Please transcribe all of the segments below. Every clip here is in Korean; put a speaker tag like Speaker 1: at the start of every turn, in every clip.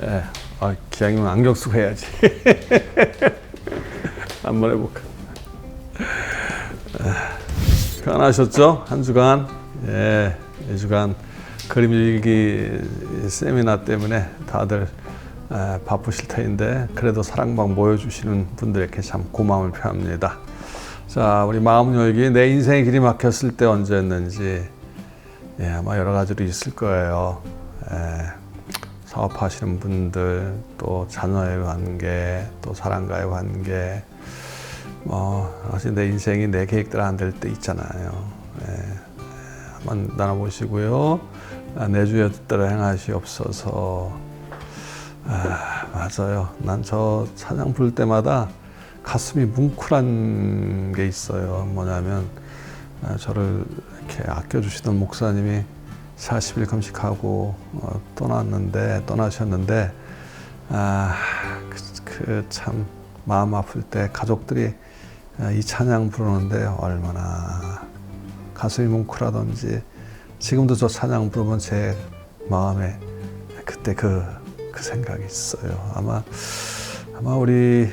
Speaker 1: 예. 기왕이면 안경 쓰고 해야지. 한번 해볼까. 편하셨죠? 한 주간. 예, 이 주간 그림 일기 세미나 때문에 다들 바쁘실 터인데 그래도 사랑방 모여주시는 분들에게 참 고마움을 표합니다. 자, 우리 마음 열기, 내 인생의 길이 막혔을 때 언제였는지, 예, 아마 여러 가지로 있을 거예요. 사업하시는 분들, 또 자녀의 관계, 또 사랑과의 관계, 사실 내 인생이 내 계획대로 안 될 때 있잖아요. 한번 나눠보시고요. 내 주의 뜻대로 행하시옵소서. 맞아요. 난 저 찬양 부를 때마다 가슴이 뭉클한 게 있어요. 뭐냐면 저를 이렇게 아껴주시던 목사님이 40일 금식하고 떠나셨는데 참 마음 아플 때 가족들이 이 찬양 부르는데 얼마나 가슴이 뭉클하던지 지금도 저 찬양 부르면 제 마음에 그때 그 생각이 있어요. 아마 우리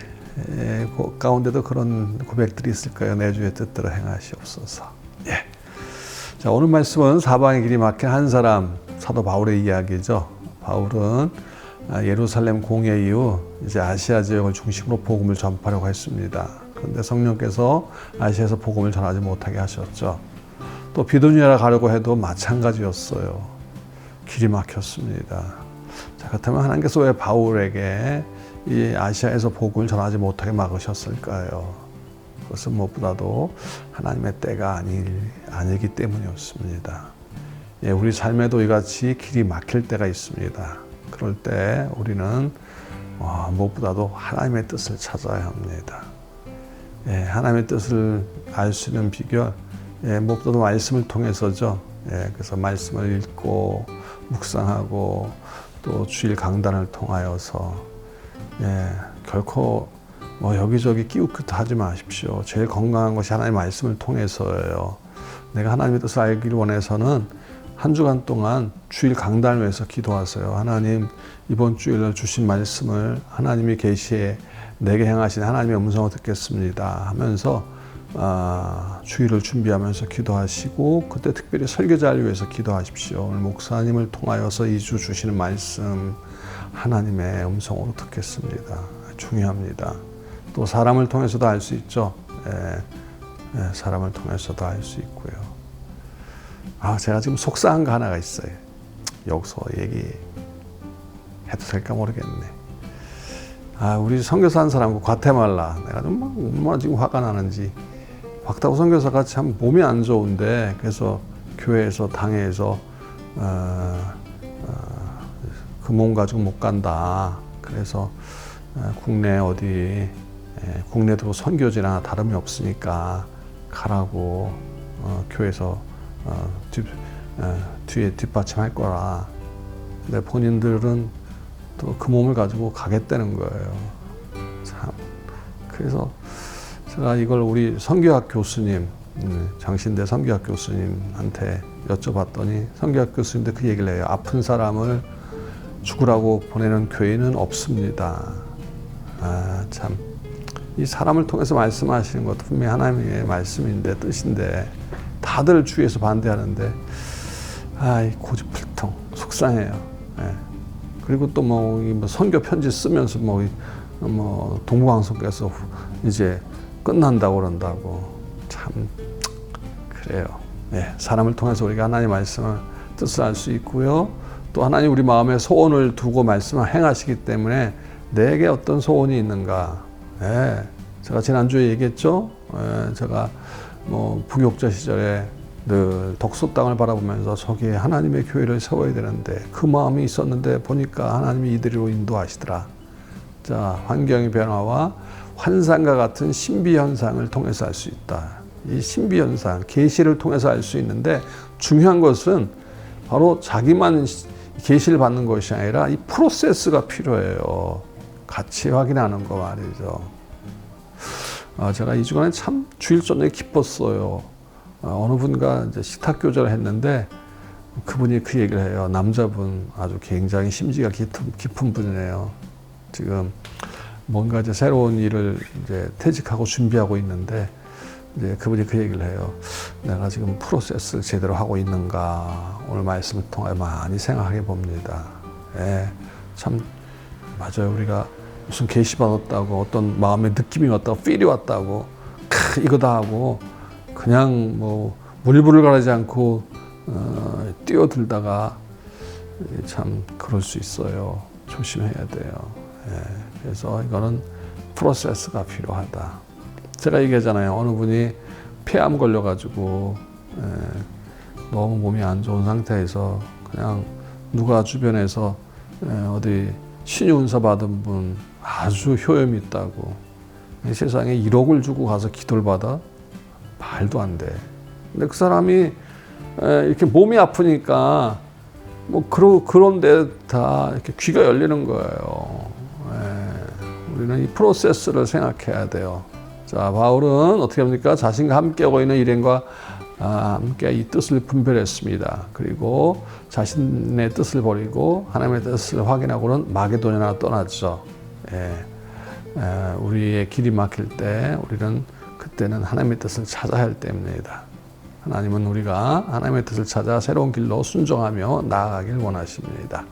Speaker 1: 가운데도 그런 고백들이 있을 거예요. 내 주의 뜻대로 행하시옵소서. 예. 자, 오늘 말씀은 사방의 길이 막힌 한 사람, 사도 바울의 이야기죠. 바울은 예루살렘 공회 이후 이제 아시아 지역을 중심으로 복음을 전파하려고 했습니다. 그런데 성령께서 아시아에서 복음을 전하지 못하게 하셨죠. 또 비두니아로 가려고 해도 마찬가지였어요. 길이 막혔습니다. 자, 그렇다면 하나님께서 왜 바울에게 이 아시아에서 복음을 전하지 못하게 막으셨을까요? 그것은 무엇보다도 하나님의 때가 아니기 때문이었습니다. 예, 우리 삶에도 이같이 길이 막힐 때가 있습니다. 그럴 때 우리는 무엇보다도 하나님의 뜻을 찾아야 합니다. 예, 하나님의 뜻을 알 수 있는 비결, 무엇보다도 말씀을 통해서죠. 그래서 말씀을 읽고 묵상하고 또 주일 강단을 통하여서 결코 여기저기 끼우기도 하지 마십시오. 제일 건강한 것이 하나님의 말씀을 통해서예요. 내가 하나님의 뜻을 알기를 원해서는 한 주간 동안 주일 강단을 위해서 기도하세요. 하나님, 이번 주일날 주신 말씀을 하나님이 계시에 내게 행하신 하나님의 음성을 듣겠습니다 하면서 주일을 준비하면서 기도하시고 그때 특별히 설교자를 위해서 기도하십시오. 오늘 목사님을 통하여서 2주 주시는 말씀 하나님의 음성으로 듣겠습니다. 중요합니다. 또 사람을 통해서도 알 수 있죠. 사람을 통해서도 알 수 있고요. 제가 지금 속상한 거 하나가 있어요. 여기서 얘기해도 될까 모르겠네. 우리 선교사 한 사람과 과테말라, 내가 좀 얼마나 지금 화가 나는지. 박다구 선교사가 참 몸이 안 좋은데, 그래서 교회에서 당회에서 그 몸 가지고 못 간다. 그래서 국내 국내도 선교지나 다름이 없으니까 가라고 교회에서 뒤에 뒷받침할 거라. 근데 본인들은 또 그 몸을 가지고 가겠다는 거예요. 참. 그래서 제가 이걸 우리 선교학 교수님, 장신대 선교학 교수님한테 여쭤봤더니 선교학 교수님도 그 얘기를 해요. 아픈 사람을 죽으라고 보내는 교회는 없습니다. 참. 이 사람을 통해서 말씀하시는 것도 분명히 하나님의 말씀인데, 뜻인데, 다들 주위에서 반대하는데, 고집불통, 속상해요. 그리고 또 선교 편지 쓰면서 동부방송께서 이제 끝난다고 그런다고. 참, 그래요. 사람을 통해서 우리가 하나님의 말씀을 뜻을 알 수 있고요. 또 하나님 우리 마음에 소원을 두고 말씀을 행하시기 때문에 내게 어떤 소원이 있는가. 제가 지난주에 얘기했죠. 제가 부교육자 시절에 늘 덕소 땅을 바라보면서 저기에 하나님의 교회를 세워야 되는데 그 마음이 있었는데 보니까 하나님이 이대로 인도하시더라. 자, 환경의 변화와 환상과 같은 신비현상을 통해서 알 수 있다. 이 신비현상, 계시를 통해서 알 수 있는데 중요한 것은 바로 자기만 계시를 받는 것이 아니라 이 프로세스가 필요해요. 같이 확인하는 거 말이죠. 제가 이 주간에 참 주일 저녁에 기뻤어요. 어느 분과 이제 식탁 교제를 했는데 그분이 그 얘기를 해요. 남자분 아주 굉장히 심지가 깊은 분이네요. 지금 뭔가 이제 새로운 일을 이제 퇴직하고 준비하고 있는데 이제 그분이 그 얘기를 해요. 내가 지금 프로세스를 제대로 하고 있는가 오늘 말씀을 통해 많이 생각해 봅니다. 예, 참 맞아요. 우리가 무슨 계시 받았다고 어떤 마음의 느낌이 왔다고 필이 왔다고 이거다 하고 그냥 뭐 물불을 가리지 않고 뛰어들다가 참 그럴 수 있어요. 조심해야 돼요. 예, 그래서 이거는 프로세스가 필요하다. 제가 얘기하잖아요. 어느 분이 폐암 걸려가지고 너무 몸이 안 좋은 상태에서 그냥 누가 주변에서 어디 신유은사 받은 분 아주 효염이 있다고 세상에 1억을 주고 가서 기도를 받아? 말도 안 돼. 근데 그 사람이 이렇게 몸이 아프니까 뭐 그런데 다 이렇게 귀가 열리는 거예요. 우리는 이 프로세스를 생각해야 돼요. 자, 바울은 어떻게 합니까? 자신과 함께하고 있는 일행과 함께 이 뜻을 분별했습니다. 그리고 자신의 뜻을 버리고 하나님의 뜻을 확인하고는 마게도냐로 떠났죠. 우리의 길이 막힐 때 우리는 그때는 하나님의 뜻을 찾아야 할 때입니다. 하나님은 우리가 하나님의 뜻을 찾아 새로운 길로 순종하며 나아가길 원하십니다.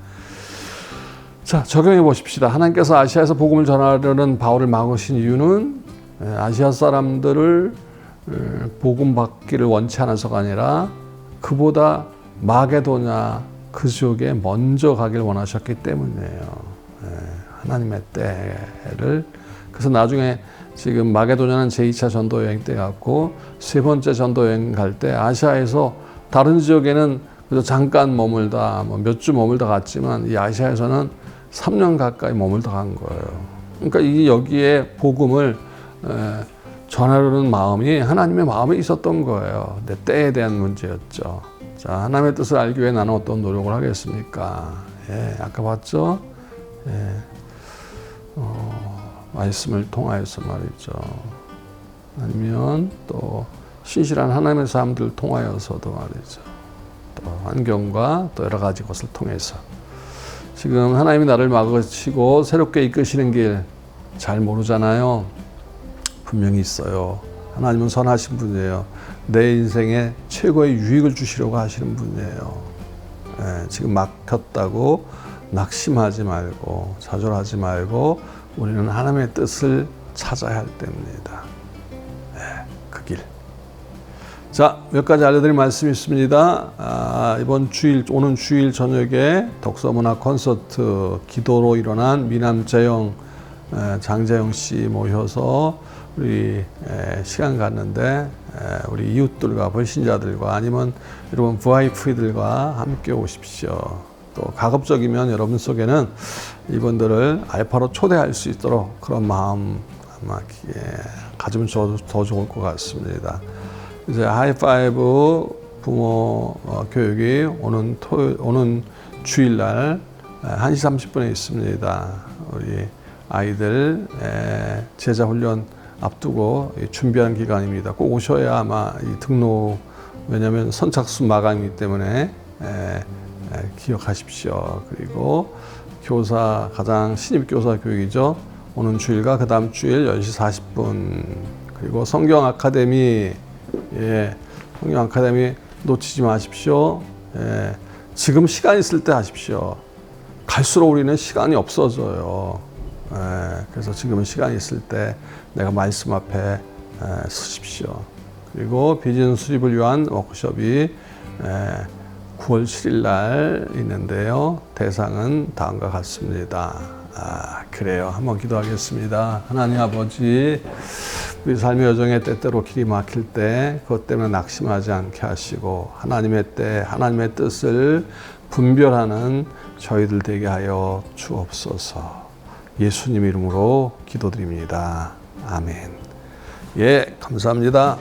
Speaker 1: 자, 적용해 보십시다. 하나님께서 아시아에서 복음을 전하려는 바울을 막으신 이유는 아시아 사람들을 복음 받기를 원치 않아서가 아니라 그보다 마게도냐 그 지역에 먼저 가길 원하셨기 때문이에요. 하나님의 때를. 그래서 나중에 지금 마게도냐는 제2차 전도 여행 때 갔고 세 번째 전도 여행 갈 때 아시아에서 다른 지역에는 그저 잠깐 머물다 몇 주 머물다 갔지만 이 아시아에서는 3년 가까이 머물다 간 거예요. 그러니까 이 여기에 복음을 전하려는 마음이 하나님의 마음에 있었던 거예요. 내 때에 대한 문제였죠. 자, 하나님의 뜻을 알기 위해 나는 어떤 노력을 하겠습니까? 아까 봤죠? 말씀을 통하여서 말이죠. 아니면 또 신실한 하나님의 사람들을 통하여서도 말이죠. 또 환경과 또 여러 가지 것을 통해서. 지금 하나님이 나를 막으시고 새롭게 이끄시는 길 잘 모르잖아요. 분명히 있어요. 하나님은 선하신 분이에요. 내 인생에 최고의 유익을 주시려고 하시는 분이에요. 지금 막혔다고 낙심하지 말고 좌절하지 말고 우리는 하나님의 뜻을 찾아야 할 때입니다. 그 길. 자, 몇 가지 알려드릴 말씀이 있습니다. 이번 주일, 오는 주일 저녁에 독서문화 콘서트 기도로 일어난 미남재영, 장재영 씨 모셔서 우리 시간 갖는데 우리 이웃들과 불신자들과 아니면 여러분 VIP들과 함께 오십시오. 또 가급적이면 여러분 속에는 이분들을 알파로 초대할 수 있도록 그런 마음 아마 가지면 더 좋을 것 같습니다. 이제 하이파이브 부모 교육이 오는 주일날 1시 30분에 있습니다. 우리 아이들 제자 훈련 앞두고 준비하는 기간입니다. 꼭 오셔야 아마 이 등록, 왜냐하면 선착순 마감이기 때문에 기억하십시오. 그리고 교사, 가장 신입교사 교육이죠. 오는 주일과 그 다음 주일 10시 40분. 그리고 성경 아카데미, 성경 아카데미 놓치지 마십시오. 지금 시간 있을 때 하십시오. 갈수록 우리는 시간이 없어져요. 그래서 지금 시간이 있을 때 내가 말씀 앞에 서십시오. 그리고 비전 수립을 위한 워크숍이 9월 7일 날 있는데요. 대상은 다음과 같습니다. 그래요. 한번 기도하겠습니다. 하나님 아버지, 우리 삶의 여정에 때때로 길이 막힐 때 그것 때문에 낙심하지 않게 하시고 하나님의 때, 하나님의 뜻을 분별하는 저희들 되게 하여 주옵소서. 예수님 이름으로 기도드립니다. 아멘. 감사합니다.